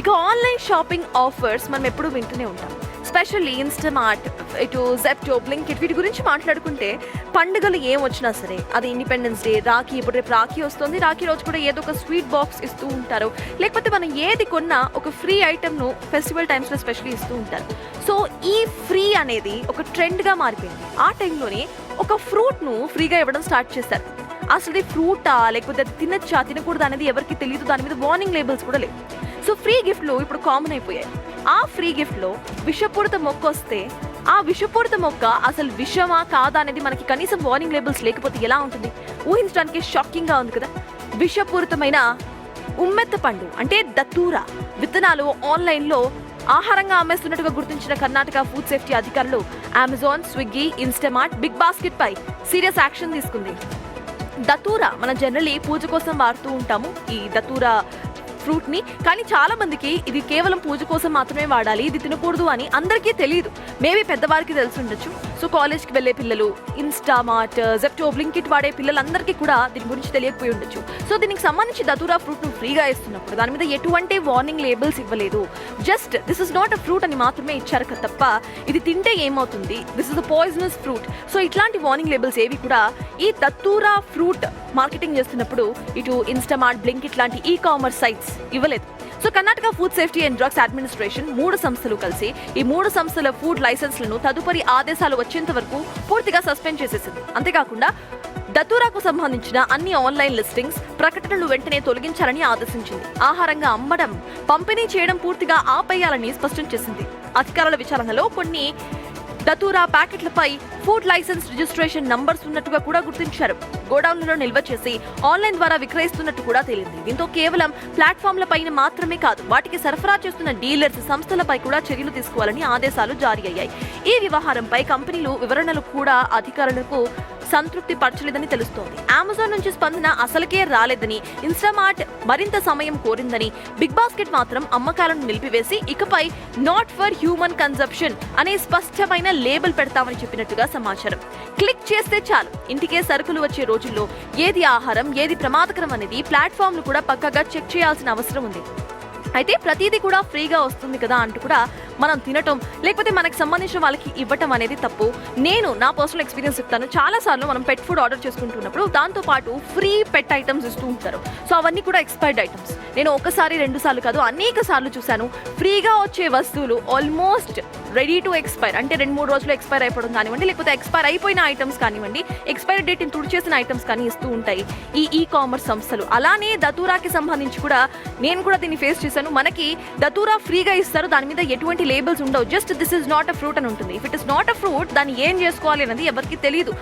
ఇక online shopping offers మనం ఎప్పుడూ వింటూనే ఉంటాం. స్పెషల్లీ ఇన్స్టామార్ట్, ఇటు జెప్టో, బ్లింకిట్ వీటి గురించి మాట్లాడుకుంటే పండుగలు ఏం వచ్చినా సరే, అది ఇండిపెండెన్స్ డే, రాఖీ, ఇప్పుడు రేపు రాఖీ వస్తుంది, రాఖీ రోజు కూడా ఏదో ఒక స్వీట్ బాక్స్ ఇస్తూ ఉంటారు, లేకపోతే మనం ఏది కొన్నా ఒక ఫ్రీ ఐటెంను ఫెస్టివల్ టైమ్స్లో స్పెషల్లీ ఇస్తూ ఉంటారు. సో ఈ ఫ్రీ అనేది ఒక ట్రెండ్గా మారిపోయింది. ఆ టైంలోనే ఒక ఫ్రూట్ను ఫ్రీగా ఇవ్వడం స్టార్ట్ చేశారు. అసలు ఇది ఫ్రూటా లేకపోతే అది తినచ్చా తినకూడదు అనేది ఎవరికి తెలియదు, దాని మీద వార్నింగ్ లేబుల్స్ కూడా లేవు. సో ఫ్రీ గిఫ్ట్లు ఇప్పుడు కామన్ అయిపోయాయి. ఆ ఫ్రీ గిఫ్ట్లో విషపూరిత మొక్క వస్తే ఆ విషపూరిత మొక్క అసలు విషమా కాదా అనేది మనకి కనీసం వార్నింగ్ లేబుల్స్ లేకపోతే ఎలా ఉంటుంది? ఊహించడానికి షాకింగ్గా ఉంది కదా. విషపూరితమైన ఉమ్మెత్త పండు అంటే దత్తూరా విత్తనాలు ఆన్లైన్లో ఆహారంగా అమ్మేస్తున్నట్టుగా గుర్తించిన కర్ణాటక ఫుడ్ సేఫ్టీ అధికారులు Amazon, Swiggy, Instamart, Big Basket పై సీరియస్ యాక్షన్ తీసుకుంది. దత్తూరా మనం జనరల్లీ పూజ కోసం వాడుతూ ఉంటాము ఈ దత్తూరా ఫ్రూట్ని, కానీ చాలా మందికి ఇది కేవలం పూజ కోసం మాత్రమే వాడాలి, ఇది తినకూడదు అని అందరికీ తెలియదు. మేబీ పెద్దవారికి తెలిసి ఉండొచ్చు. సో కాలేజ్కి వెళ్ళే పిల్లలు, ఇన్స్టామార్ట్, జెప్టో, బ్లింకిట్ వాడే పిల్లలందరికీ కూడా దీని గురించి తెలియకపోయి ఉండొచ్చు. సో దీనికి సంబంధించి దత్తూరా ఫ్రూట్ను ఫ్రీగా ఇస్తున్నప్పుడు దాని మీద ఎటువంటి వార్నింగ్ లేబుల్స్ ఇవ్వలేదు. Just this is not a fruit అని మాత్రమే ఇచ్చారు తప్ప ఇది తింటే ఏమవుతుంది, this is a poisonous fruit, so ఇట్లాంటి వార్నింగ్ లేబుల్స్ ఏవి కూడా ఈ దత్తూరా ఫ్రూట్ మార్కెటింగ్ చేస్తున్నప్పుడు ఇటు ఇన్స్టామార్ట్, బ్లింకిట్ లాంటి ఈ కామర్స్ సైట్స్ ఇవ్వలేదు. So Karnataka food safety and drugs administration 3 సంస్థలు కలిసి ఈ 3 సంస్థల ఫుడ్ లైసెన్స్లను తదుపరి ఆదేశాలు వచ్చేంత వరకు పూర్తిగా సస్పెండ్ చేసేసింది. అంతేకాకుండా దత్తూరాకు సంబంధించిన అన్ని ఆన్లైన్ లిస్టింగ్స్, ప్రకటనలు వెంటనే తొలగించాలని ఆదేశించింది. ఆహారంగా అమ్మడం, పంపిణీ చేయడం పూర్తిగా ఆపేయాలని స్పష్టం చేసింది. అధికారుల విచారణలో కొన్ని datura ప్యాకెట్లపై food licence registration numbers ఉన్నట్టుగా కూడా గుర్తించారు. గోడౌన్లలో నిల్వ చేసి ఆన్లైన్ ద్వారా విక్రయిస్తున్నట్టు కూడా తేలింది. దీంతో కేవలం ప్లాట్ఫామ్ల పైన మాత్రమే కాదు, వాటికి సరఫరా చేస్తున్న డీలర్స్, సంస్థలపై కూడా చర్యలు తీసుకోవాలని ఆదేశాలు జారీ అయ్యాయి. ఈ వ్యవహారంపై కంపెనీలు వివరణలు కూడా అధికారులకు సంతృప్తి పరచలేదని తెలుస్తోంది. అమెజాన్ నుంచి స్పందన అసలుకే రాలేదని, ఇన్స్టామార్ట్ మరింత సమయం కోరిందని, బిగ్ బాస్కెట్ మాత్రం అమ్మకాలను నిలిపివేసి ఇకపై నాట్ ఫర్ హ్యూమన్ కన్సంప్షన్ అనే స్పష్టమైన లేబుల్ పెడతామని చెప్పినట్టుగా సమాచారం. క్లిక్ చేస్తే చాలు ఇంటికే సరుకులు వచ్చే రోజుల్లో ఏది ఆహారం, ఏది ప్రమాదకరం అనేది ప్లాట్ఫామ్లు కూడా పక్కాగా చెక్ చేయాల్సిన అవసరం ఉంది. అయితే ప్రతిదీ కూడా ఫ్రీగా వస్తుంది కదా అంటూ కూడా మనం తినటం, లేకపోతే మనకు సంబంధించిన వాళ్ళకి ఇవ్వటం అనేది తప్పు. నేను నా పర్సనల్ ఎక్స్పీరియన్స్ చెప్తాను. చాలాసార్లు మనం పెట్ ఫుడ్ ఆర్డర్ చేసుకుంటున్నప్పుడు దాంతోపాటు ఫ్రీ పెట్ ఐటమ్స్ ఇస్తూ ఉంటారు. సో అవన్నీ కూడా ఎక్స్పైర్డ్ ఐటమ్స్. నేను ఒకసారి 2 సార్లు కాదు అనేక సార్లు చూశాను. ఫ్రీగా వచ్చే వస్తువులు ఆల్మోస్ట్ రెడీ టు ఎక్స్పైర్, అంటే 2-3 రోజులు ఎక్స్పైర్ అయిపోవడం కానివ్వండి, లేకపోతే ఎక్స్పైర్ అయిపోయిన ఐటమ్స్ కానివ్వండి, ఎక్స్పైరీ డేట్ని తుడిచేసిన ఐటమ్స్ కానీ ఇస్తూ ఉంటాయి ఈ కామర్స్ సంస్థలు. అలానే దత్తూరాకి సంబంధించి కూడా నేను కూడా దీన్ని ఫేస్ చేశాను. మనకి దత్తూరా ఫ్రీగా ఇస్తారు, దాని మీద ఎటువంటి లేబుల్స్ ఉండవు, just this is not a fruit అని ఉంటుంది. If it is not a fruit దాన్ని ఏం చేసుకోవాలి అనేది ఎవరికి తెలియదు.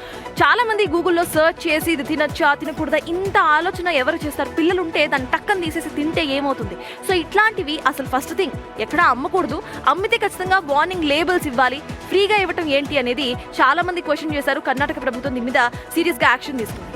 చాలా మంది గూగుల్లో సర్చ్ చేసి ఇది తినచ్చా తినకూడదా ఇంత ఆలోచన ఎవరు చేస్తారు? పిల్లలు ఉంటే దాన్ని టక్కని తీసేసి తింటే ఏమవుతుంది? సో ఇట్లాంటివి అసలు ఫస్ట్ థింగ్ ఎక్కడ అమ్మకూడదు. అమ్మితే ఖచ్చితంగా వార్నింగ్ లేబుల్స్ ఇవ్వాలి. ఫ్రీగా ఇవ్వటం ఏంటి అనేది చాలా మంది క్వశ్చన్ చేశారు. కర్ణాటక ప్రభుత్వం దీని మీద సీరియస్గా యాక్షన్ తీసుకుంది.